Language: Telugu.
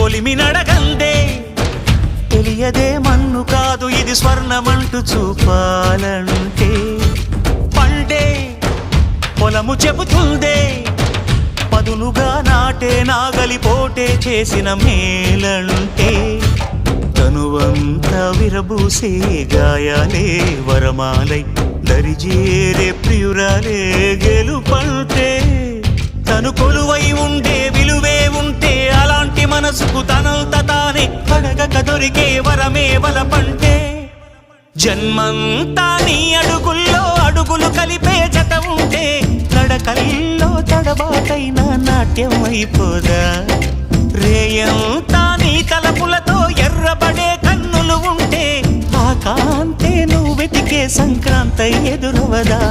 కొలిమి నడగందే తెలియదే మన్ను కాదు ఇది స్వర్ణమంటూ చూపాలంటే పండే పొలము చెబుతుందే పదునుగా నాటే నాగలిపోటే చేసిన మేలంటే తనువంతా విరబూసే గాయాలే వరమాలై దరిజేరే ప్రియురాలే గెలుపంటే తను కొలువై ఉండే విలువే ఉంటే అలాంటి మనసుకు తనంత తానే అడగక దొరికే వరమే వలపంటే జన్మంతా నీ అడుగుల్లో అడుగులు కలిపే జత ఉంటే నడకల్లో తడబాటైన నాట్యం అయిపోదా రేయంతా నీ తలపులతో ఎర్రబడే కన్నులు ఉంటే ఆ కాంతే నువ్వు వెతికే సంక్రాంతి ఎదురవదా